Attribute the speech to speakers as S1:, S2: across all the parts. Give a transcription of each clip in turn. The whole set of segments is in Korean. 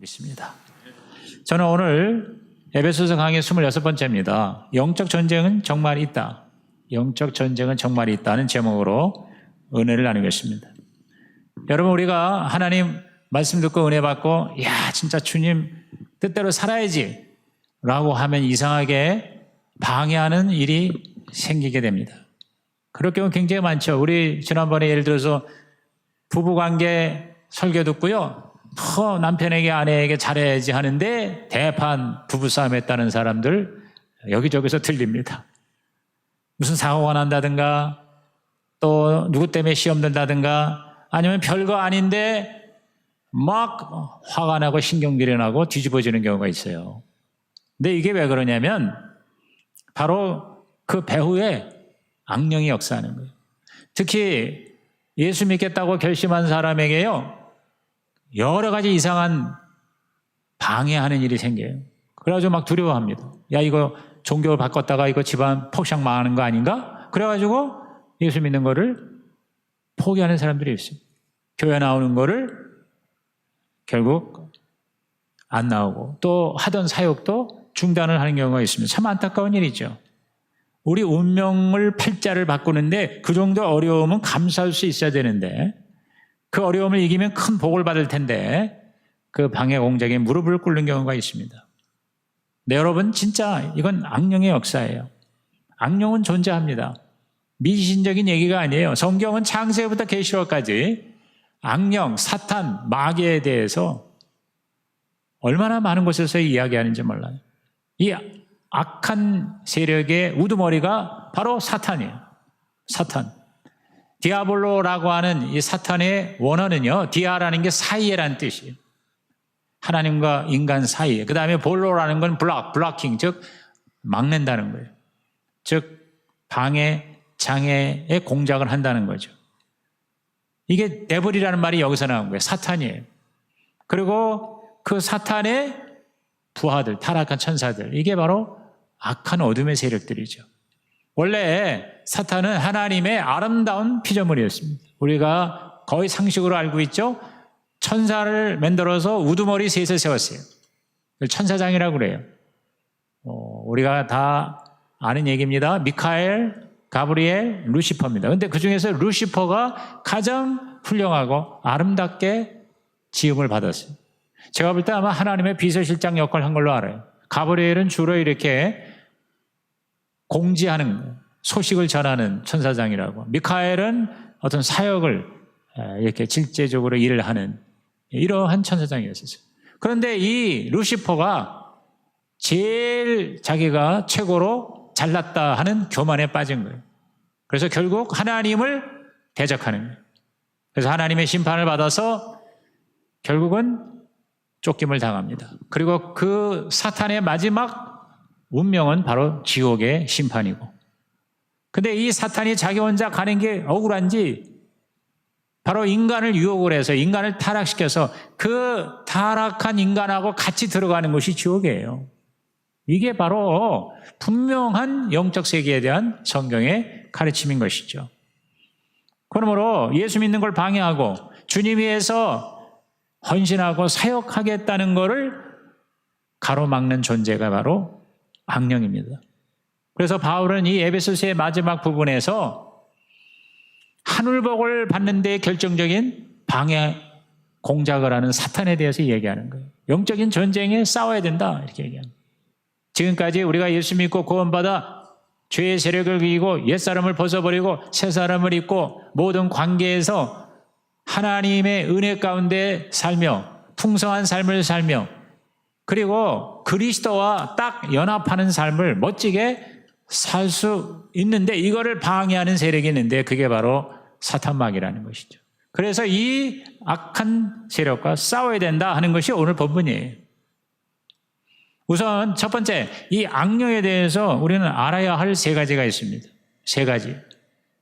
S1: 있습니다. 저는 오늘 에베소서 강의 26번째입니다. 영적 전쟁은 정말 있다. 영적 전쟁은 정말 있다는 제목으로 은혜를 나누겠습니다. 여러분, 우리가 하나님 말씀 듣고 은혜 받고 야 진짜 주님 뜻대로 살아야지 라고 하면 이상하게 방해하는 일이 생기게 됩니다. 그럴 경우 굉장히 많죠. 우리 지난번에 예를 들어서 부부관계 설교 듣고요, 더 남편에게 아내에게 잘해야지 하는데 대판 부부싸움 했다는 사람들 여기저기서 들립니다. 무슨 사고가 난다든가 또 누구 때문에 시험 든다든가 아니면 별거 아닌데 막 화가 나고 신경질이 나고 뒤집어지는 경우가 있어요. 근데 이게 왜 그러냐면 바로 그 배후에 악령이 역사하는 거예요. 특히 예수 믿겠다고 결심한 사람에게요, 여러 가지 이상한 방해하는 일이 생겨요. 그래가지고 막 두려워합니다. 야, 이거 종교를 바꿨다가 이거 집안 폭삭 망하는 거 아닌가? 그래가지고 예수 믿는 거를 포기하는 사람들이 있어요. 교회 나오는 거를 결국 안 나오고 또 하던 사역도 중단을 하는 경우가 있습니다. 참 안타까운 일이죠. 우리 운명을 팔자를 바꾸는데 그 정도 어려움은 감수할 수 있어야 되는데 그 어려움을 이기면 큰 복을 받을 텐데 그 방해 공작에 무릎을 꿇는 경우가 있습니다. 네, 여러분, 진짜 이건 악령의 역사예요. 악령은 존재합니다. 미신적인 얘기가 아니에요. 성경은 창세부터 계시록까지 악령, 사탄, 마귀에 대해서 얼마나 많은 곳에서 이야기하는지 몰라요. 이 악한 세력의 우두머리가 바로 사탄이에요. 사탄. 디아볼로라고 하는 이 사탄의 원어는요, 디아라는 게 사이에라는 뜻이에요. 하나님과 인간 사이에. 그 다음에 볼로라는 건 블로킹, 즉 막는다는 거예요. 즉 방해, 장애의 공작을 한다는 거죠. 이게 데블이라는 말이 여기서 나온 거예요. 사탄이에요. 그리고 그 사탄의 부하들, 타락한 천사들, 이게 바로 악한 어둠의 세력들이죠. 원래 사탄은 하나님의 아름다운 피조물이었습니다. 우리가 거의 상식으로 알고 있죠. 천사를 만들어서 우두머리 셋을 세웠어요. 천사장이라고 그래요. 우리가 다 아는 얘기입니다. 미카엘, 가브리엘, 루시퍼입니다. 그런데 그 중에서 루시퍼가 가장 훌륭하고 아름답게 지음을 받았어요. 제가 볼 때 아마 하나님의 비서실장 역할을 한 걸로 알아요. 가브리엘은 주로 이렇게 공지하는, 소식을 전하는 천사장이라고, 미카엘은 어떤 사역을 이렇게 실제적으로 일을 하는 이러한 천사장이었어요. 그런데 이 루시퍼가 제일 자기가 최고로 잘났다 하는 교만에 빠진 거예요. 그래서 결국 하나님을 대적하는 거예요. 그래서 하나님의 심판을 받아서 결국은 쫓김을 당합니다. 그리고 그 사탄의 마지막 운명은 바로 지옥의 심판이고, 근데 이 사탄이 자기 혼자 가는 게 억울한지 바로 인간을 유혹을 해서 인간을 타락시켜서 그 타락한 인간하고 같이 들어가는 것이 지옥이에요. 이게 바로 분명한 영적 세계에 대한 성경의 가르침인 것이죠. 그러므로 예수 믿는 걸 방해하고 주님 위해서 헌신하고 사역하겠다는 것을 가로막는 존재가 바로 악령입니다. 그래서 바울은 이 에베소서의 마지막 부분에서 하늘복을 받는 데 결정적인 방해 공작을 하는 사탄에 대해서 얘기하는 거예요. 영적인 전쟁에 싸워야 된다, 이렇게 얘기합니다. 지금까지 우리가 예수 믿고 구원받아 죄의 세력을 이기고 옛사람을 벗어버리고 새사람을 입고 모든 관계에서 하나님의 은혜 가운데 살며 풍성한 삶을 살며 그리고 그리스도와 딱 연합하는 삶을 멋지게 살 수 있는데 이거를 방해하는 세력이 있는데 그게 바로 사탄마귀라는 것이죠. 그래서 이 악한 세력과 싸워야 된다 하는 것이 오늘 본문이에요. 우선 첫 번째, 이 악령에 대해서 우리는 알아야 할 세 가지가 있습니다. 세 가지.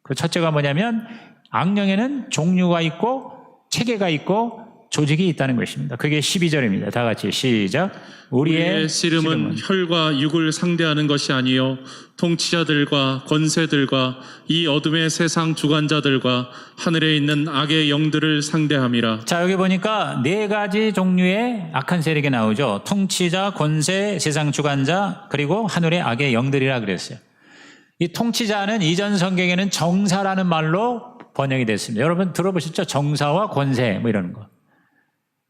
S1: 그 첫째가 뭐냐면 악령에는 종류가 있고 체계가 있고 조직이 있다는 것입니다. 그게 12절입니다. 다 같이 시작.
S2: 우리의 씨름은 혈과 육을 상대하는 것이 아니요 통치자들과 권세들과 이 어둠의 세상 주관자들과 하늘에 있는 악의 영들을 상대함이라.
S1: 자, 여기 보니까 네 가지 종류의 악한 세력이 나오죠. 통치자, 권세, 세상 주관자, 그리고 하늘의 악의 영들이라 그랬어요. 이 통치자는 이전 성경에는 정사라는 말로 번역이 됐습니다. 여러분 들어보셨죠? 정사와 권세 뭐 이러는 거.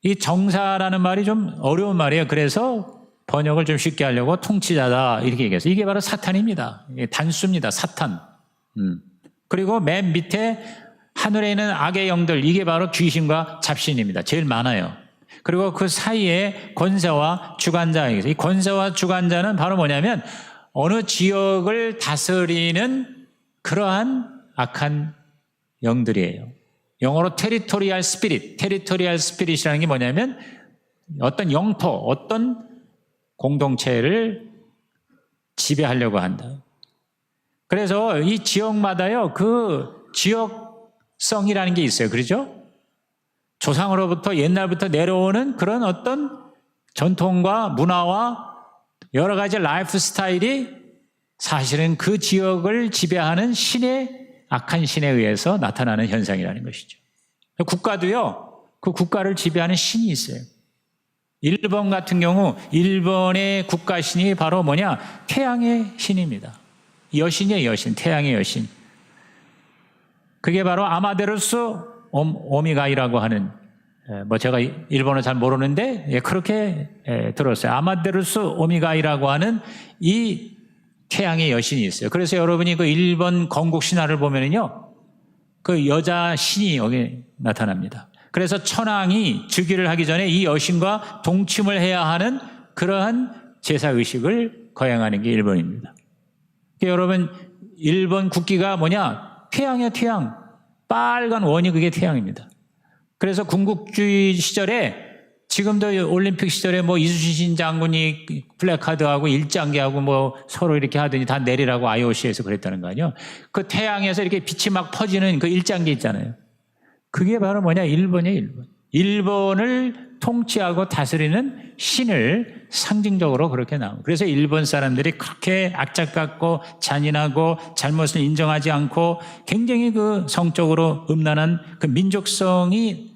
S1: 이 정사라는 말이 좀 어려운 말이에요. 그래서 번역을 좀 쉽게 하려고 통치자다 이렇게 얘기했어요. 이게 바로 사탄입니다. 단수입니다. 사탄. 그리고 맨 밑에 하늘에 있는 악의 영들, 이게 바로 귀신과 잡신입니다. 제일 많아요. 그리고 그 사이에 권세와 주관자. 이 권세와 주관자는 바로 뭐냐면 어느 지역을 다스리는 그러한 악한 영들이에요. 영어로 테리토리얼 스피릿, 테리토리얼 스피릿이라는 게 뭐냐면 어떤 영토, 어떤 공동체를 지배하려고 한다. 그래서 이 지역마다요, 그 지역성이라는 게 있어요. 그렇죠? 조상으로부터 옛날부터 내려오는 그런 어떤 전통과 문화와 여러 가지 라이프 스타일이 사실은 그 지역을 지배하는 악한 신에 의해서 나타나는 현상이라는 것이죠. 국가도요, 그 국가를 지배하는 신이 있어요. 일본 같은 경우, 일본의 국가신이 바로 뭐냐? 태양의 신입니다. 여신이에요, 여신. 태양의 여신. 그게 바로 아마데루스 오미가이라고 하는, 제가 일본어 잘 모르는데, 그렇게 들었어요. 아마데루스 오미가이라고 하는 이 태양의 여신이 있어요. 그래서 여러분이 그 일본 건국 신화를 보면은요, 그 여자 신이 여기 나타납니다. 그래서 천황이 즉위를 하기 전에 이 여신과 동침을 해야 하는 그러한 제사 의식을 거행하는 게 일본입니다. 그러니까 여러분, 일본 국기가 뭐냐? 태양이에요, 태양. 빨간 원이 그게 태양입니다. 그래서 군국주의 시절에 지금도 올림픽 시절에 이순신 장군이 플래카드하고 일장기하고 서로 이렇게 하더니 다 내리라고 IOC에서 그랬다는 거 아니에요. 그 태양에서 이렇게 빛이 막 퍼지는 그 일장기 있잖아요. 그게 바로 뭐냐? 일본이에요, 일본. 일본을 통치하고 다스리는 신을 상징적으로 그렇게 나옵니다. 그래서 일본 사람들이 그렇게 악착 같고 잔인하고 잘못을 인정하지 않고 굉장히 그 성적으로 음란한 그 민족성이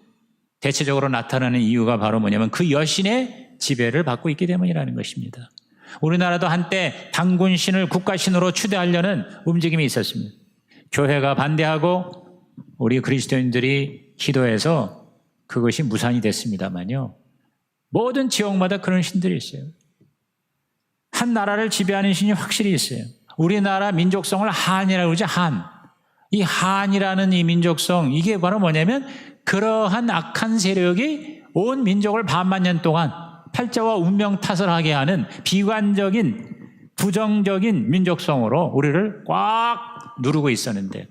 S1: 대체적으로 나타나는 이유가 바로 뭐냐면 그 여신의 지배를 받고 있기 때문이라는 것입니다. 우리나라도 한때 당군신을 국가신으로 추대하려는 움직임이 있었습니다. 교회가 반대하고 우리 그리스도인들이 기도해서 그것이 무산이 됐습니다만요. 모든 지역마다 그런 신들이 있어요. 한 나라를 지배하는 신이 확실히 있어요. 우리나라 민족성을 한이라고 그러죠. 한. 이 한이라는 이 민족성, 이게 바로 뭐냐면 그러한 악한 세력이 온 민족을 반만 년 동안 팔자와 운명 탓을 하게 하는 비관적인 부정적인 민족성으로 우리를 꽉 누르고 있었는데,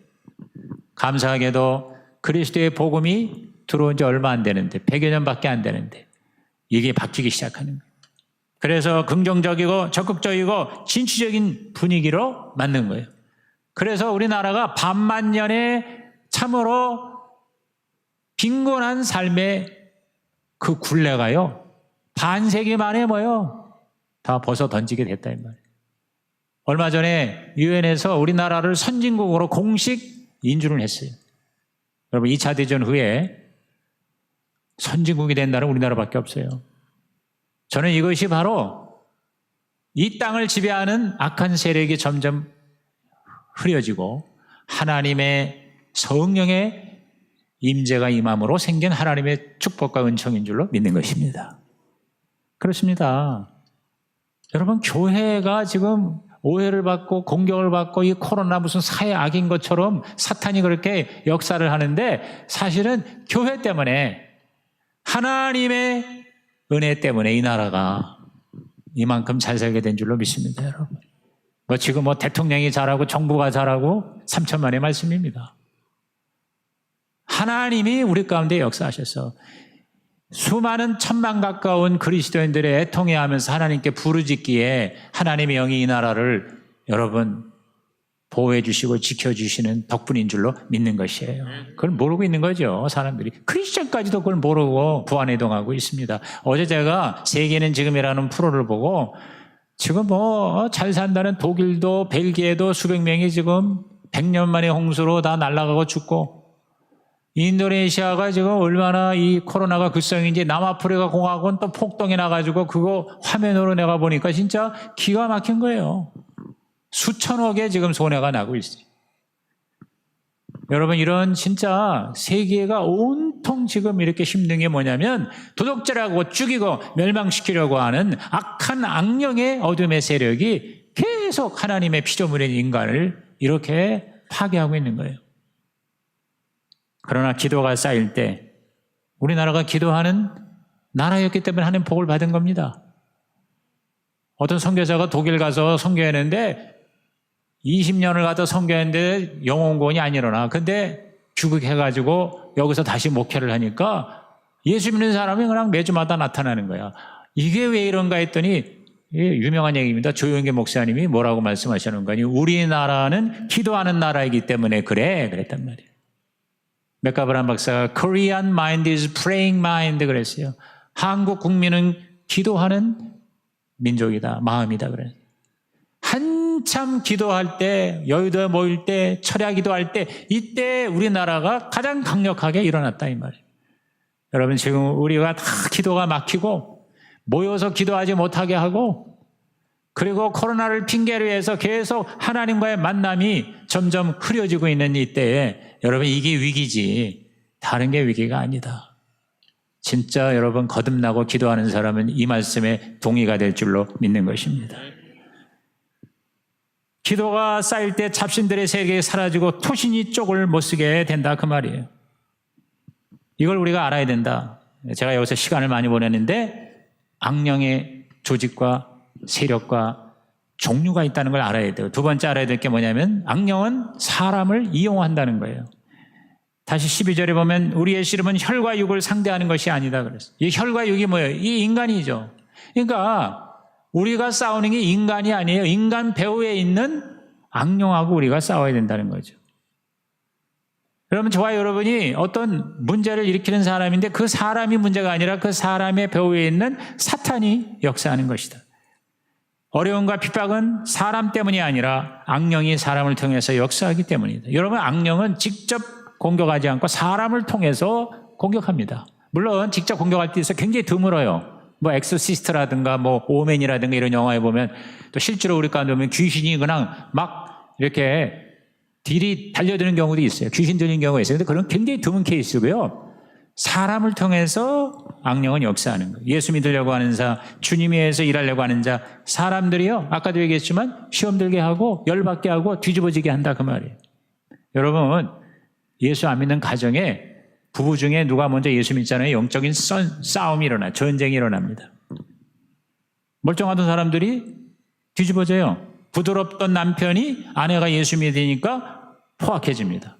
S1: 감사하게도 그리스도의 복음이 들어온 지 얼마 안 되는데 100여 년밖에 안 되는데 이게 바뀌기 시작하는 거예요. 그래서 긍정적이고 적극적이고 진취적인 분위기로 만든 거예요. 그래서 우리나라가 반만 년에 참으로 빈곤한 삶의 그 굴레가요, 반세기 만에 다 벗어 던지게 됐다 이 말이에요. 얼마 전에 유엔에서 우리나라를 선진국으로 공식 인준을 했어요. 여러분 2차 대전 후에 선진국이 된 나라는 우리나라밖에 없어요. 저는 이것이 바로 이 땅을 지배하는 악한 세력이 점점 흐려지고 하나님의 성령의 임재가 임함으로 생긴 하나님의 축복과 은총인 줄로 믿는 것입니다. 그렇습니다. 여러분, 교회가 지금 오해를 받고 공격을 받고 이 코로나 무슨 사회 악인 것처럼 사탄이 그렇게 역사를 하는데, 사실은 교회 때문에, 하나님의 은혜 때문에 이 나라가 이만큼 잘 살게 된 줄로 믿습니다, 여러분. 지금 대통령이 잘하고 정부가 잘하고 3천만의 말씀입니다. 하나님이 우리 가운데 역사하셔서 수많은 천만 가까운 그리스도인들의 애통해하면서 하나님께 부르짖기에 하나님의 영이 이 나라를 여러분 보호해 주시고 지켜주시는 덕분인 줄로 믿는 것이에요. 그걸 모르고 있는 거죠. 사람들이. 크리스천까지도 그걸 모르고 부안해동하고 있습니다. 어제 제가 세계는 지금이라는 프로를 보고 지금 뭐 잘 산다는 독일도 벨기에도 수백 명이 지금 100년 만에 홍수로 다 날아가고 죽고, 인도네시아가 지금 얼마나 이 코로나가 극성인지 남아프리카 공화국은 또 폭동이 나가지고 그거 화면으로 내가 보니까 진짜 기가 막힌 거예요. 수천억의 지금 손해가 나고 있어요. 여러분, 이런 진짜 세계가 온통 지금 이렇게 힘든 게 뭐냐면 도덕질하고 죽이고 멸망시키려고 하는 악한 악령의 어둠의 세력이 계속 하나님의 피조물인 인간을 이렇게 파괴하고 있는 거예요. 그러나 기도가 쌓일 때 우리나라가 기도하는 나라였기 때문에 하나님 복을 받은 겁니다. 어떤 선교사가 독일 가서 선교했는데 20년을 가다 선교했는데 영혼구원이 안 일어나. 근데 귀국해가지고 여기서 다시 목회를 하니까 예수 믿는 사람이 그냥 매주마다 나타나는 거야. 이게 왜 이런가 했더니 유명한 얘기입니다. 조용계 목사님이 뭐라고 말씀하시는 거니? 우리나라는 기도하는 나라이기 때문에 그래 그랬단 말이에요. 맥가브란 박사가 Korean mind is praying mind 그랬어요. 한국 국민은 기도하는 민족이다, 마음이다 그래요. 한참 기도할 때, 여의도에 모일 때, 철야 기도할 때, 이때 우리나라가 가장 강력하게 일어났다 이 말이에요. 여러분, 지금 우리가 다 기도가 막히고 모여서 기도하지 못하게 하고, 그리고 코로나를 핑계로 해서 계속 하나님과의 만남이 점점 흐려지고 있는 이때에 여러분, 이게 위기지 다른 게 위기가 아니다. 진짜 여러분, 거듭나고 기도하는 사람은 이 말씀에 동의가 될 줄로 믿는 것입니다. 기도가 쌓일 때 잡신들의 세계에 사라지고 토신이 쪽을 못 쓰게 된다 그 말이에요. 이걸 우리가 알아야 된다. 제가 여기서 시간을 많이 보냈는데 악령의 조직과 세력과 종류가 있다는 걸 알아야 돼요. 두 번째 알아야 될 게 뭐냐면 악령은 사람을 이용한다는 거예요. 다시 12절에 보면 우리의 씨름은 혈과 육을 상대하는 것이 아니다 그랬어요. 이 혈과 육이 뭐예요? 이 인간이죠. 그러니까 우리가 싸우는 게 인간이 아니에요. 인간 배후에 있는 악령하고 우리가 싸워야 된다는 거죠. 여러분, 저와 여러분이 어떤 문제를 일으키는 사람인데 그 사람이 문제가 아니라 그 사람의 배후에 있는 사탄이 역사하는 것이다. 어려움과 핍박은 사람 때문이 아니라 악령이 사람을 통해서 역사하기 때문이다. 여러분, 악령은 직접 공격하지 않고 사람을 통해서 공격합니다. 물론 직접 공격할 때 있어 굉장히 드물어요. 뭐 엑소시스트라든가 뭐 오맨이라든가 이런 영화에 보면 또 실제로 우리 가운데 보면 귀신이 그냥 막 이렇게 딜이 달려드는 경우도 있어요. 귀신 들리는 경우가 있어요. 근데 그런 굉장히 드문 케이스고요. 사람을 통해서 악령은 역사하는 거예요. 예수 믿으려고 하는 자, 주님 위해서 일하려고 하는 자, 사람들이요, 아까도 얘기했지만 시험 들게 하고 열받게 하고 뒤집어지게 한다 그 말이에요. 여러분, 예수 안 믿는 가정에 부부 중에 누가 먼저 예수 믿잖아요. 영적인 싸움이 일어나, 전쟁이 일어납니다. 멀쩡하던 사람들이 뒤집어져요. 부드럽던 남편이 아내가 예수 믿으니까 포악해집니다.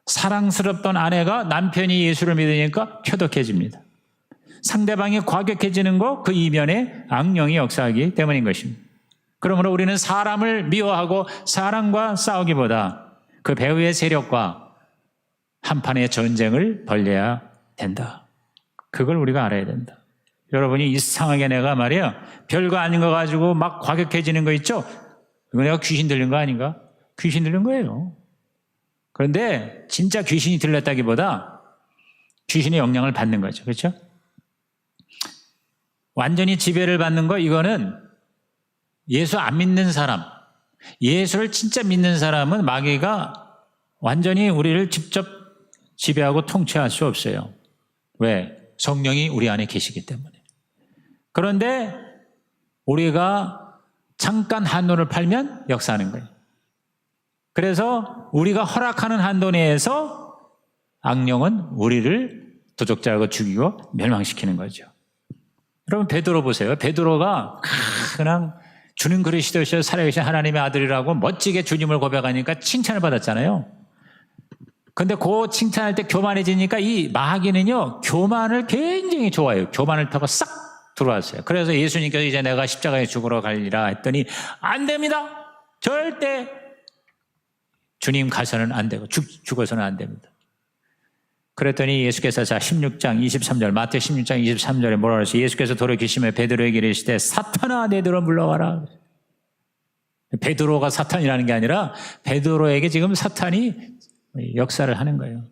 S1: 사랑스럽던 아내가 남편이 예수를 믿으니까 표독해집니다. 상대방이 과격해지는 거 그 이면에 악령이 역사하기 때문인 것입니다. 그러므로 우리는 사람을 미워하고 사람과 싸우기보다 그 배후의 세력과 한판의 전쟁을 벌려야 된다. 그걸 우리가 알아야 된다. 여러분이 이상하게 내가 말이야 별거 아닌 거 가지고 막 과격해지는 거 있죠? 이거 내가 귀신 들린 거 아닌가? 귀신 들린 거예요. 그런데 진짜 귀신이 들렸다기보다 귀신의 영향을 받는 거죠. 그렇죠? 완전히 지배를 받는 거, 이거는 예수 안 믿는 사람, 예수를 진짜 믿는 사람은 마귀가 완전히 우리를 직접 지배하고 통치할 수 없어요. 왜? 성령이 우리 안에 계시기 때문에. 그런데 우리가 잠깐 한눈을 팔면 역사하는 거예요. 그래서 우리가 허락하는 한도 내에서 악령은 우리를 도적질하고 죽이고 멸망시키는 거죠. 여러분, 베드로 보세요. 베드로가 그냥 주는 그리스도시여 살아계신 하나님의 아들이라고 멋지게 주님을 고백하니까 칭찬을 받았잖아요. 근데 그 칭찬할 때 교만해지니까 이 마귀는요, 교만을 굉장히 좋아해요. 교만을 타고 싹 들어왔어요. 그래서 예수님께서 이제 내가 십자가에 죽으러 가리라 했더니 안 됩니다. 절대 주님 가서는 안 되고 죽어서는 안 됩니다. 그랬더니 예수께서 자 16장 23절 마태 16장 23절에 뭐라 그랬어요? 예수께서 돌이키시며 베드로에게 이르시되 사탄아 내들어 물러가라. 베드로가 사탄이라는 게 아니라 베드로에게 지금 사탄이 역사를 하는 거예요.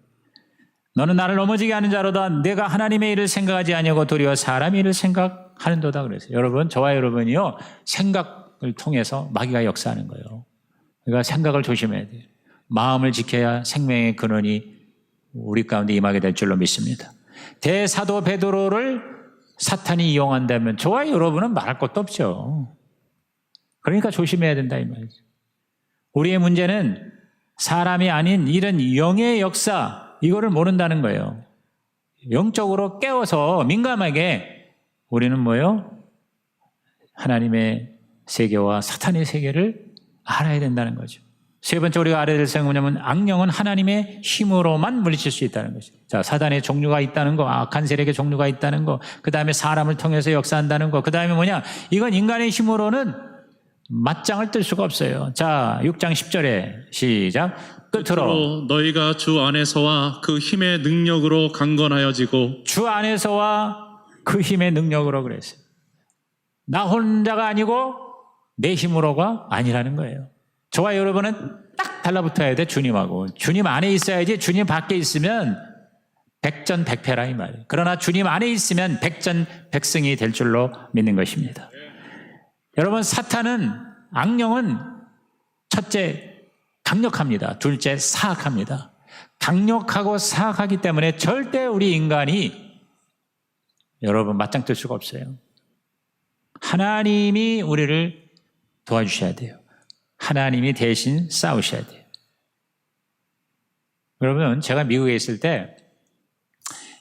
S1: 너는 나를 넘어지게 하는 자로다. 내가 하나님의 일을 생각하지 아니하고 도리어 사람의 일을 생각하는도다 그랬어요. 여러분, 저와 여러분이요 생각을 통해서 마귀가 역사하는 거예요. 그러니까 생각을 조심해야 돼요. 마음을 지켜야 생명의 근원이 우리 가운데 임하게 될 줄로 믿습니다. 대사도 베드로를 사탄이 이용한다면 저와 여러분은 말할 것도 없죠. 그러니까 조심해야 된다 이 말이죠. 우리의 문제는 사람이 아닌 이런 영의 역사, 이거를 모른다는 거예요. 영적으로 깨워서 민감하게 우리는 뭐예요? 하나님의 세계와 사탄의 세계를 알아야 된다는 거죠. 세 번째 우리가 알아야 될 생각은 뭐냐면 악령은 하나님의 힘으로만 물리칠 수 있다는 거죠. 자, 사단의 종류가 있다는 거, 악한 세력의 종류가 있다는 거, 그 다음에 사람을 통해서 역사한다는 거, 그 다음에 뭐냐? 이건 인간의 힘으로는 맞짱을 뜰 수가 없어요. 자, 6장 10절에 시작. 끝으로
S2: 너희가 주 안에서와 그 힘의 능력으로 강건하여지고
S1: 주 안에서와 그 힘의 능력으로 그랬어요. 나 혼자가 아니고 내 힘으로가 아니라는 거예요. 저와 여러분은 딱 달라붙어야 돼. 주님하고. 주님 안에 있어야지. 주님 밖에 있으면 백전백패라 이 말이에요. 그러나 주님 안에 있으면 백전백승이 될 줄로 믿는 것입니다. 여러분, 사탄은, 악령은 첫째 강력합니다. 둘째 사악합니다. 강력하고 사악하기 때문에 절대 우리 인간이 여러분 맞짱 뜰 수가 없어요. 하나님이 우리를 도와주셔야 돼요. 하나님이 대신 싸우셔야 돼요. 여러분, 제가 미국에 있을 때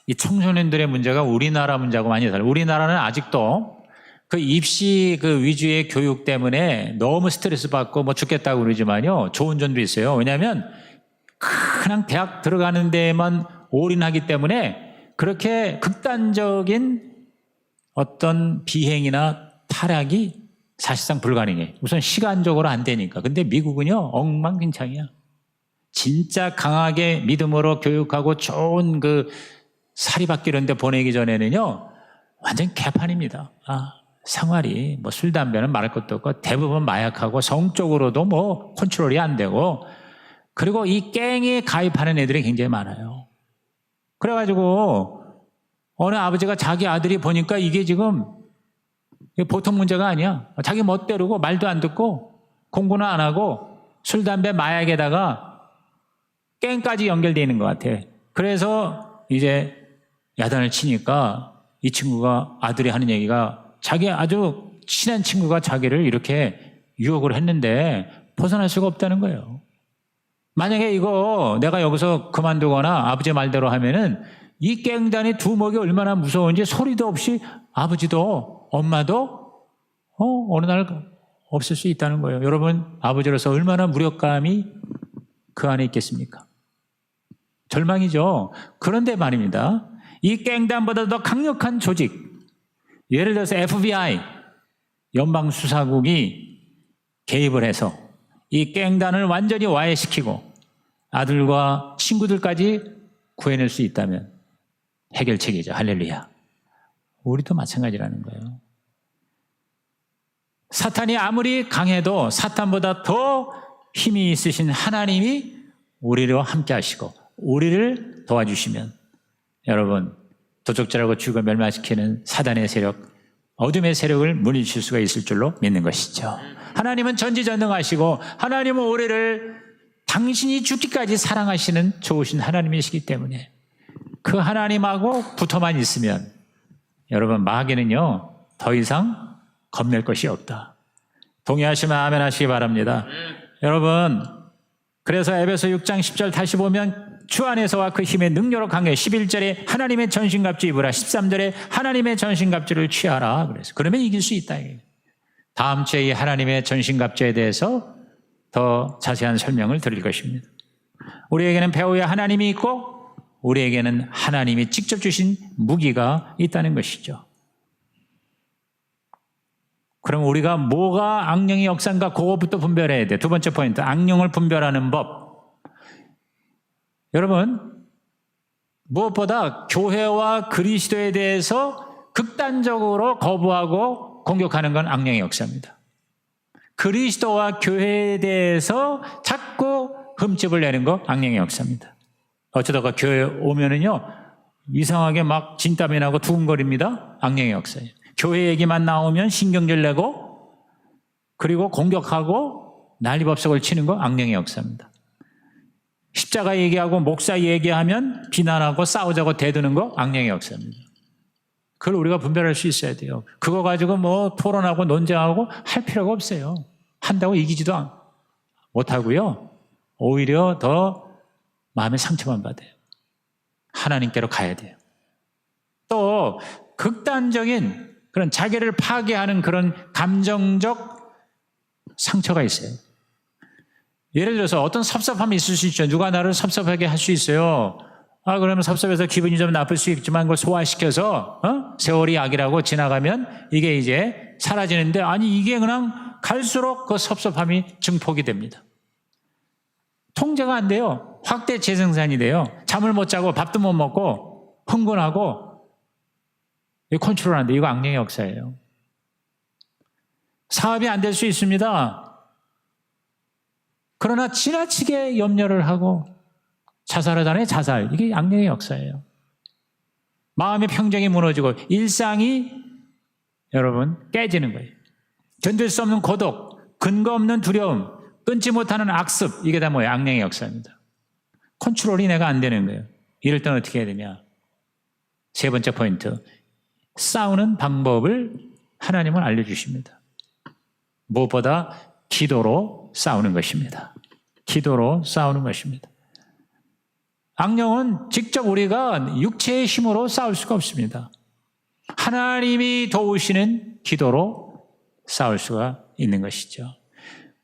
S1: 이 청소년들의 문제가 우리나라 문제하고 많이 달라요. 우리나라는 아직도 그 입시 그 위주의 교육 때문에 너무 스트레스 받고 뭐 죽겠다고 그러지만요. 좋은 점도 있어요. 왜냐하면 그냥 대학 들어가는 데만 올인하기 때문에 그렇게 극단적인 어떤 비행이나 타락이 사실상 불가능해. 우선 시간적으로 안 되니까. 근데 미국은요, 엉망진창이야. 진짜 강하게 믿음으로 교육하고 좋은 그 사립학교 이런 데 보내기 전에는요, 완전 개판입니다. 생활이 뭐 술, 담배는 말할 것도 없고 대부분 마약하고 성적으로도 뭐 컨트롤이 안 되고 그리고 이 갱에 가입하는 애들이 굉장히 많아요. 그래가지고 어느 아버지가 자기 아들이 보니까 이게 지금 보통 문제가 아니야. 자기 멋대로고 말도 안 듣고 공부는 안 하고 술, 담배, 마약에다가 갱까지 연결되어 있는 것 같아. 그래서 이제 야단을 치니까 이 친구가 아들이 하는 얘기가 자기 아주 친한 친구가 자기를 이렇게 유혹을 했는데 벗어날 수가 없다는 거예요. 만약에 이거 내가 여기서 그만두거나 아버지 말대로 하면은 이 갱단의 두목이 얼마나 무서운지 소리도 없이 아버지도 엄마도 어느 날 없을 수 있다는 거예요. 여러분, 아버지로서 얼마나 무력감이 그 안에 있겠습니까? 절망이죠. 그런데 말입니다. 이 갱단보다 더 강력한 조직, 예를 들어서 FBI, 연방수사국이 개입을 해서 이 갱단을 완전히 와해시키고 아들과 친구들까지 구해낼 수 있다면 해결책이죠. 할렐루야. 우리도 마찬가지라는 거예요. 사탄이 아무리 강해도 사탄보다 더 힘이 있으신 하나님이 우리와 함께 하시고 우리를 도와주시면 여러분, 도적질하고 죽어 멸망시키는 사단의 세력, 어둠의 세력을 물리칠 수가 있을 줄로 믿는 것이죠. 하나님은 전지전능하시고 하나님은 우리를 당신이 죽기까지 사랑하시는 좋으신 하나님이시기 때문에 그 하나님하고 붙어만 있으면 여러분, 마귀는요 더 이상 겁낼 것이 없다. 동의하시면 아멘 하시기 바랍니다. 여러분, 그래서 에베소 6장 10절 다시 보면 주 안에서와 그 힘의 능력으로 강해 11절에 하나님의 전신갑주 입으라 13절에 하나님의 전신갑주를 취하라 그래서 그러면 이길 수 있다. 다음 주에 이 하나님의 전신갑주에 대해서 더 자세한 설명을 드릴 것입니다. 우리에게는 배후에 하나님이 있고 우리에게는 하나님이 직접 주신 무기가 있다는 것이죠. 그럼 우리가 뭐가 악령의 역사인가 그거부터 분별해야 돼. 두 번째 포인트, 악령을 분별하는 법. 여러분, 무엇보다 교회와 그리스도에 대해서 극단적으로 거부하고 공격하는 건 악령의 역사입니다. 그리스도와 교회에 대해서 자꾸 흠집을 내는 거 악령의 역사입니다. 어쩌다가 교회 오면은요, 이상하게 막 진땀이 나고 두근거립니다. 악령의 역사예요. 교회 얘기만 나오면 신경질 내고, 그리고 공격하고 난리법석을 치는 거 악령의 역사입니다. 십자가 얘기하고 목사 얘기하면 비난하고 싸우자고 대드는 거 악령의 역사입니다. 그걸 우리가 분별할 수 있어야 돼요. 그거 가지고 뭐 토론하고 논쟁하고 할 필요가 없어요. 한다고 이기지도 못하고요. 오히려 더 마음의 상처만 받아요. 하나님께로 가야 돼요. 또 극단적인 그런 자기를 파괴하는 그런 감정적 상처가 있어요. 예를 들어서 어떤 섭섭함이 있을 수 있죠. 누가 나를 섭섭하게 할 수 있어요. 그러면 섭섭해서 기분이 좀 나쁠 수 있지만 그걸 소화시켜서 세월이 약이라고 지나가면 이게 이제 사라지는데, 아니 이게 그냥 갈수록 그 섭섭함이 증폭이 됩니다. 통제가 안 돼요. 확대 재생산이 돼요. 잠을 못 자고 밥도 못 먹고 흥분하고, 이거 컨트롤 안 돼요. 이거 악령의 역사예요. 사업이 안 될 수 있습니다. 그러나 지나치게 염려를 하고 자살하잖아요. 자살. 이게 악령의 역사예요. 마음의 평정이 무너지고 일상이 여러분 깨지는 거예요. 견딜 수 없는 고독, 근거 없는 두려움, 끊지 못하는 악습, 이게 다 뭐예요? 악령의 역사입니다. 컨트롤이 내가 안 되는 거예요. 이럴 때는 어떻게 해야 되냐? 세 번째 포인트, 싸우는 방법을 하나님은 알려주십니다. 무엇보다 기도로 싸우는 것입니다. 기도로 싸우는 것입니다. 악령은 직접 우리가 육체의 힘으로 싸울 수가 없습니다. 하나님이 도우시는 기도로 싸울 수가 있는 것이죠.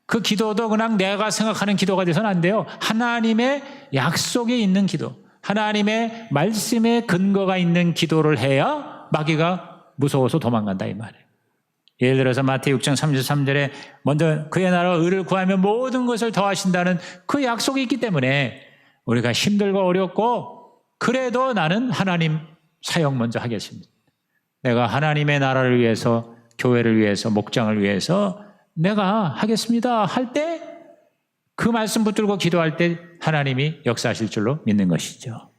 S1: 그 기도도 그냥 내가 생각하는 기도가 돼서는 안 돼요. 하나님의 약속에 있는 기도, 하나님의 말씀에 근거가 있는 기도를 해야 마귀가 무서워서 도망간다 이 말이에요. 예를 들어서 마태복음 6장 33절에 먼저 그의 나라와 의를 구하면 모든 것을 더하신다는 그 약속이 있기 때문에 우리가 힘들고 어렵고 그래도 나는 하나님 사역 먼저 하겠습니다. 내가 하나님의 나라를 위해서, 교회를 위해서, 목장을 위해서 내가 하겠습니다 할 때 그 말씀 붙들고 기도할 때 하나님이 역사하실 줄로 믿는 것이죠.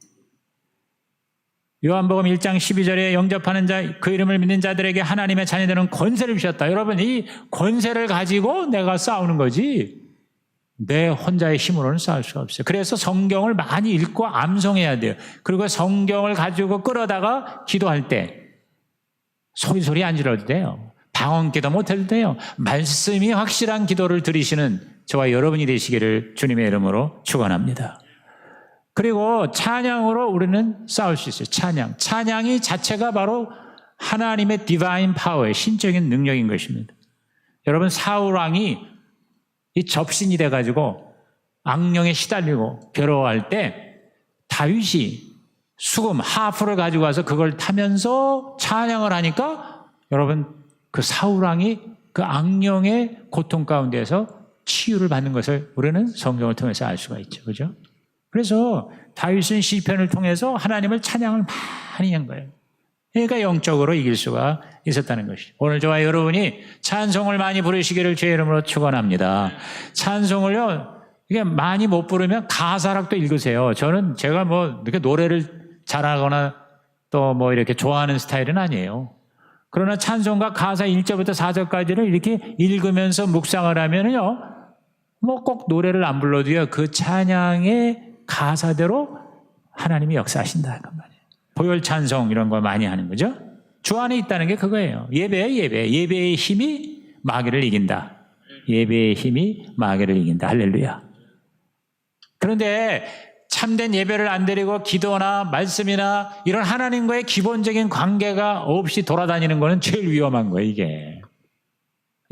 S1: 요한복음 1장 12절에 영접하는 자, 그 이름을 믿는 자들에게 하나님의 자녀들은 권세를 주셨다. 여러분, 이 권세를 가지고 내가 싸우는 거지 내 혼자의 힘으로는 싸울 수가 없어요. 그래서 성경을 많이 읽고 암송해야 돼요. 그리고 성경을 가지고 끌어다가 기도할 때 소리 안 질러도 돼요. 방언기도 못해도 돼요. 말씀이 확실한 기도를 드리시는 저와 여러분이 되시기를 주님의 이름으로 축원합니다. 그리고 찬양으로 우리는 싸울 수 있어요. 찬양이 자체가 바로 하나님의 디바인 파워의 신적인 능력인 것입니다. 여러분, 사울 왕이 이 접신이 돼가지고 악령에 시달리고 괴로워할 때 다윗이 수금, 하프를 가지고 와서 그걸 타면서 찬양을 하니까 여러분, 그 사울 왕이 그 악령의 고통 가운데서 치유를 받는 것을 우리는 성경을 통해서 알 수가 있죠. 그죠? 그래서 다윗은 시편을 통해서 하나님을 찬양을 많이 한 거예요. 그러니까 영적으로 이길 수가 있었다는 것이죠. 오늘 저와 여러분이 찬송을 많이 부르시기를 주의 이름으로 축원합니다. 찬송을요, 이게 많이 못 부르면 가사락도 읽으세요. 제가 뭐 이렇게 노래를 잘하거나 또 뭐 이렇게 좋아하는 스타일은 아니에요. 그러나 찬송가 가사 1절부터 4절까지를 이렇게 읽으면서 묵상을 하면요, 뭐 꼭 노래를 안 불러도요, 그 찬양의 가사대로 하나님이 역사하신다 그 말이에요. 보혈 찬송 이런 거 많이 하는 거죠. 주 안에 있다는 게 그거예요. 예배의 힘이 마귀를 이긴다. 예배의 힘이 마귀를 이긴다. 할렐루야. 그런데 참된 예배를 안 드리고 기도나 말씀이나 이런 하나님과의 기본적인 관계가 없이 돌아다니는 거는 제일 위험한 거예요, 이게.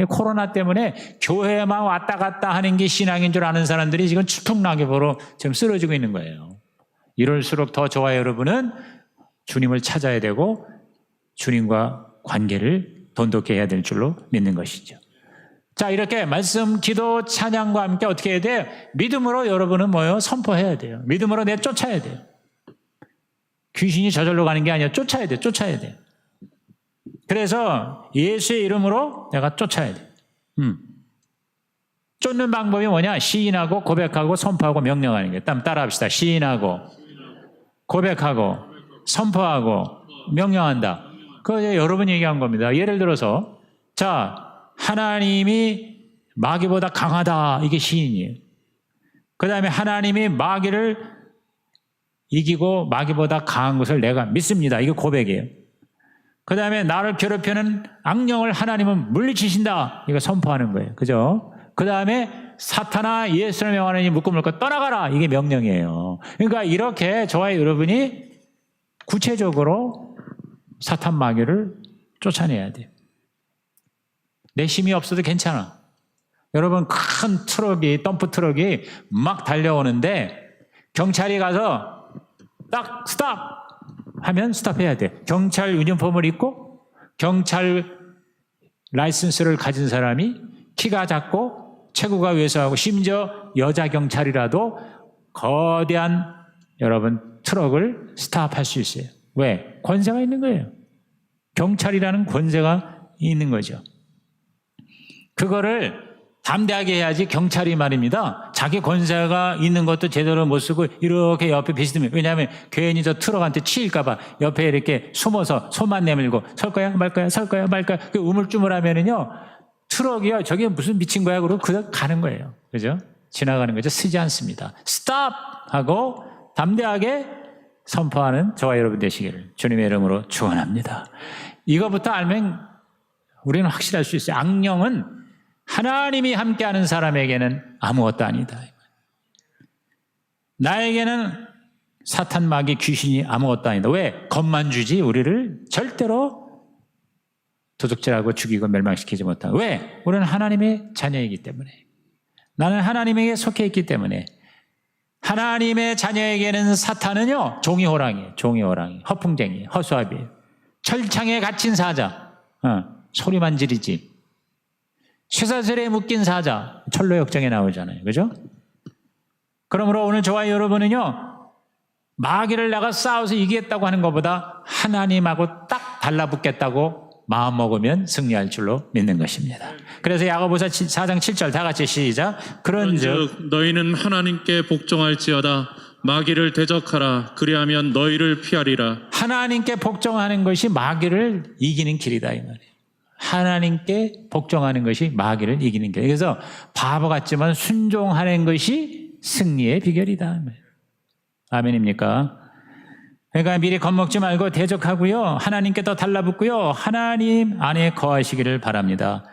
S1: 코로나 때문에 교회만 왔다 갔다 하는 게 신앙인 줄 아는 사람들이 지금 추풍낙엽으로 지금 쓰러지고 있는 거예요. 이럴수록 더 저와 여러분은 주님을 찾아야 되고 주님과 관계를 돈독히 해야 될 줄로 믿는 것이죠. 자, 이렇게 말씀, 기도, 찬양과 함께 어떻게 해야 돼요? 믿음으로 여러분은 뭐예요? 선포해야 돼요. 믿음으로 내쫓아야 돼요. 귀신이 저절로 가는 게 아니라 쫓아야 돼요. 쫓아야 돼요. 그래서 예수의 이름으로 내가 쫓아야 돼요. 쫓는 방법이 뭐냐? 시인하고 고백하고 선포하고 명령하는 거예요. 따라합시다. 시인하고 고백하고 선포하고 명령한다. 그거 이제 여러분이 얘기한 겁니다. 예를 들어서 자, 하나님이 마귀보다 강하다. 이게 시인이에요. 그 다음에 하나님이 마귀를 이기고 마귀보다 강한 것을 내가 믿습니다. 이게 고백이에요. 그 다음에 나를 괴롭히는 악령을 하나님은 물리치신다. 이거 선포하는 거예요. 그죠? 그 다음에 사탄아 예수를 명하느니 묶음을고 떠나가라. 이게 명령이에요. 그러니까 이렇게 저와 여러분이 구체적으로 사탄 마귀를 쫓아내야 돼요. 내 힘이 없어도 괜찮아. 여러분 큰 트럭이 덤프 트럭이 막 달려오는데 경찰이 가서 딱 스탑 하면 스탑해야 돼. 경찰 유니폼을 입고 경찰 라이선스를 가진 사람이 키가 작고 체구가 왜소하고 심지어 여자 경찰이라도 거대한 여러분 트럭을 스탑할 수 있어요. 왜? 권세가 있는 거예요. 경찰이라는 권세가 있는 거죠. 그거를 담대하게 해야지. 경찰이 말입니다. 자기 권세가 있는 것도 제대로 못 쓰고 이렇게 옆에 비스듬히, 왜냐하면 괜히 저 트럭한테 치일까 봐 옆에 이렇게 숨어서 손만 내밀고 설 거야 말 거야 설 거야 말 거야 그 우물쭈물하면은요 트럭이요 저게 무슨 미친 거야 그러고 그냥 가는 거예요. 그죠? 지나가는 거죠. 쓰지 않습니다. 스탑 하고 담대하게 선포하는 저와 여러분 되시기를 주님의 이름으로 축원합니다. 이거부터 알면 우리는 확실할 수 있어요. 악령은 하나님이 함께하는 사람에게는 아무것도 아니다. 나에게는 사탄 마귀 귀신이 아무것도 아니다. 왜? 겁만 주지 우리를 절대로 도둑질하고 죽이고 멸망시키지 못한다. 왜? 우리는 하나님의 자녀이기 때문에. 나는 하나님에게 속해 있기 때문에. 하나님의 자녀에게는 사탄은요 종이 호랑이에요. 종이 호랑이, 허풍쟁이, 허수아비예요. 철창에 갇힌 사자, 소리만 지르지. 쇠사슬에 묶인 사자, 철로 역정에 나오잖아요. 그죠? 그러므로 오늘 저와 여러분은요 마귀를 내가 싸워서 이기겠다고 하는 것보다 하나님하고 딱 달라붙겠다고 마음 먹으면 승리할 줄로 믿는 것입니다. 그래서 야고보서 4장 7절 다 같이 시작.
S2: 그런즉 너희는 하나님께 복종할지어다. 마귀를 대적하라. 그리하면 너희를 피하리라.
S1: 하나님께 복종하는 것이 마귀를 이기는 길이다 이 말이에요. 하나님께 복종하는 것이 마귀를 이기는 길. 그래서 바보 같지만 순종하는 것이 승리의 비결이다. 아멘입니까? 그러니까 미리 겁먹지 말고 대적하고요. 하나님께 더 달라붙고요. 하나님 안에 거하시기를 바랍니다.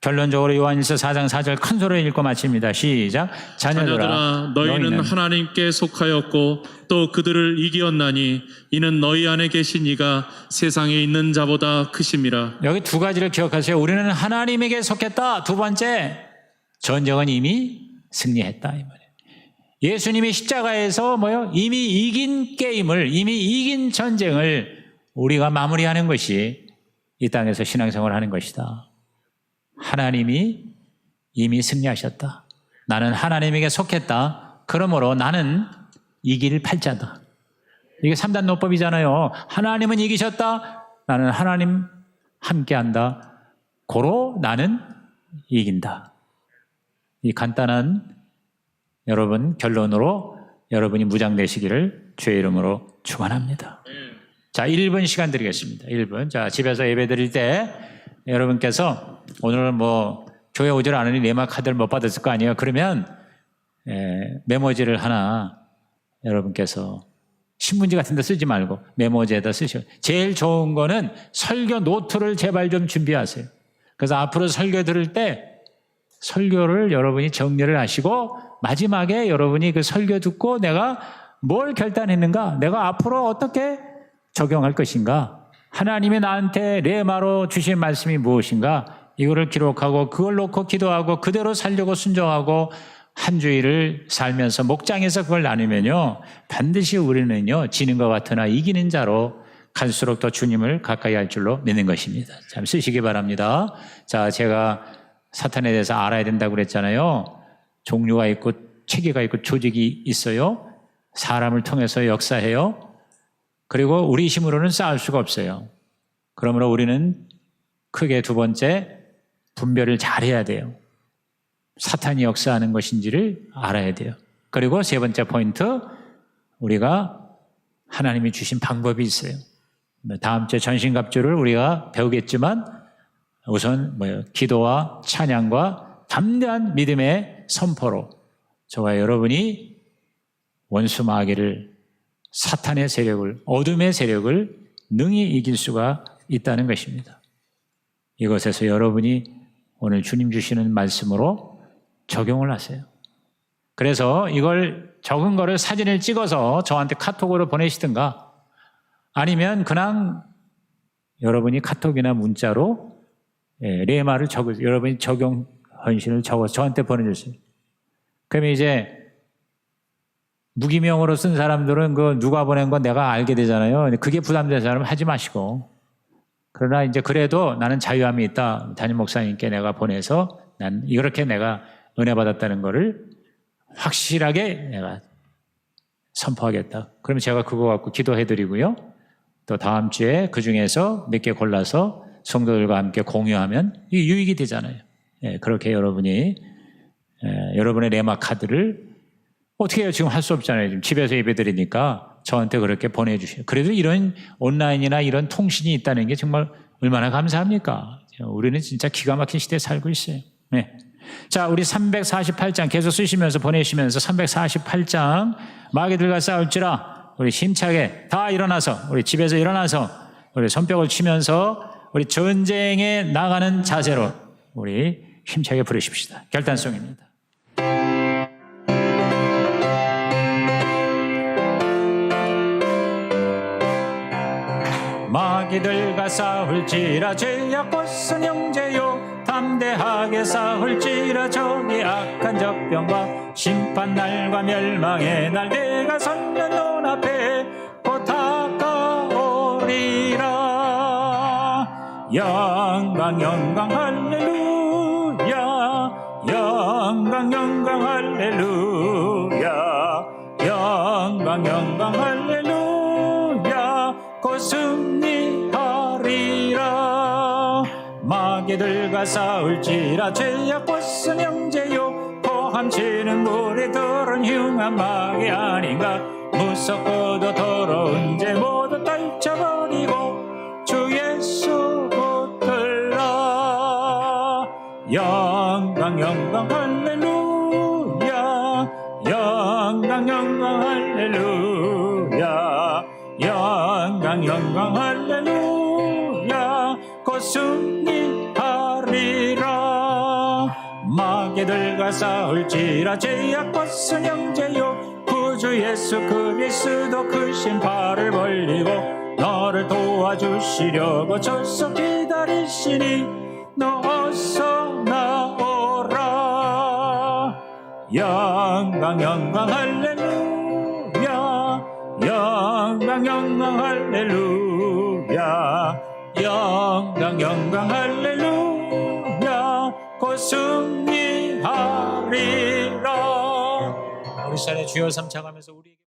S1: 결론적으로 요한일서 4장 4절 큰 소리로 읽고 마칩니다. 시작.
S2: 자녀들아 너희는 하나님께 속하였고 또 그들을 이기었나니 이는 너희 안에 계신 이가 세상에 있는 자보다 크심이라.
S1: 여기 두 가지를 기억하세요. 우리는 하나님에게 속했다. 두 번째, 전쟁은 이미 승리했다 이 말이에요. 예수님이 십자가에서 이미 이긴 게임을, 이미 이긴 전쟁을 우리가 마무리하는 것이 이 땅에서 신앙생활을 하는 것이다. 하나님이 이미 승리하셨다. 나는 하나님에게 속했다. 그러므로 나는 이길 팔자다. 이게 3단 노법이잖아요. 하나님은 이기셨다. 나는 하나님 함께한다. 고로 나는 이긴다. 이 간단한 여러분 결론으로 여러분이 무장되시기를 주의 이름으로 축원합니다. 자, 1분 시간 드리겠습니다. 1분. 자, 집에서 예배 드릴 때 여러분께서 오늘은 교회 오질 않으니 네마 카드를 못 받았을 거 아니에요. 그러면 메모지를 하나 여러분께서 신문지 같은 데 쓰지 말고 메모지에다 쓰셔. 제일 좋은 거는 설교 노트를 제발 좀 준비하세요. 그래서 앞으로 설교 들을 때 설교를 여러분이 정리를 하시고 마지막에 여러분이 그 설교 듣고 내가 뭘 결단했는가, 내가 앞으로 어떻게 적용할 것인가, 하나님이 나한테 레마로 주신 말씀이 무엇인가, 이거를 기록하고 그걸 놓고 기도하고 그대로 살려고 순종하고 한 주일을 살면서 목장에서 그걸 나누면요 반드시 우리는요 지는 것 같으나 이기는 자로 갈수록 더 주님을 가까이 할 줄로 믿는 것입니다. 참 쓰시기 바랍니다. 자, 제가 사탄에 대해서 알아야 된다고 그랬잖아요. 종류가 있고 체계가 있고 조직이 있어요. 사람을 통해서 역사해요. 그리고 우리 힘으로는 싸울 수가 없어요. 그러므로 우리는 크게 두 번째, 분별을 잘해야 돼요. 사탄이 역사하는 것인지를 알아야 돼요. 그리고 세 번째 포인트, 우리가 하나님이 주신 방법이 있어요. 다음 주에 전신갑주를 우리가 배우겠지만 우선 기도와 찬양과 담대한 믿음의 선포로 저와 여러분이 원수 마귀를, 사탄의 세력을, 어둠의 세력을 능히 이길 수가 있다는 것입니다. 이것에서 여러분이 오늘 주님 주시는 말씀으로 적용을 하세요. 그래서 이걸 적은 거를 사진을 찍어서 저한테 카톡으로 보내시든가 아니면 그냥 여러분이 카톡이나 문자로 레마를 적으세요. 여러분이 적용 헌신을 적어서 저한테 보내주세요. 그러면 이제 무기명으로 쓴 사람들은 그 누가 보낸 건 내가 알게 되잖아요. 그게 부담되는 사람은 하지 마시고. 그러나 이제 그래도 나는 자유함이 있다. 담임 목사님께 내가 보내서 난 이렇게 내가 은혜 받았다는 거를 확실하게 내가 선포하겠다. 그러면 제가 그거 갖고 기도해드리고요. 또 다음 주에 그 중에서 몇 개 골라서 성도들과 함께 공유하면 이게 유익이 되잖아요. 그렇게 여러분이 여러분의 레마 카드를 어떻게 해요? 지금 할 수 없잖아요. 지금 집에서 예배드리니까 저한테 그렇게 보내주세요. 그래도 이런 온라인이나 이런 통신이 있다는 게 정말 얼마나 감사합니까? 우리는 진짜 기가 막힌 시대에 살고 있어요. 네. 자, 우리 348장 계속 쓰시면서 보내시면서 348장 마귀들과 싸울지라 우리 힘차게 다 일어나서 우리 집에서 일어나서 우리 손뼉을 치면서 우리 전쟁에 나가는 자세로 우리 힘차게 부르십시다. 결단송입니다. 마귀들과 싸울지라 죄악 벗은 형제요 담대하게 싸울지라 적이 악한 적병과 심판날과 멸망의 날 내가 선년 눈앞에 곧 다가오리라. 영광 영광 할렐루야, 영광 영광 할렐루야, 영광 영광 할렐루야. 곧 승리하리라. 마귀들과 싸울지라 죄악 벗은 형제요 포함치는 무리들은 흉한 마귀 아닌가. 무섭고도 더러운 죄 모두 떨쳐버리고 주 예수 붙들라. 영광 영광 할렐루야, 영광 영광 할렐루야, 영광 영광 할렐루야. 곧 승리하리라. 마귀들과 싸울지라 죄악 벗은 형제요 구주 예수 그리스도 크신 팔을 벌리고 너를 도와주시려고 졸속 기다리시니 너 어서 나오라. 영광 영광 할렐루야, 영광 영광 할렐루야, 영광 영광 할렐루야. 곧 승리하리라. 우리 시간에 주여 삼창하면서 우리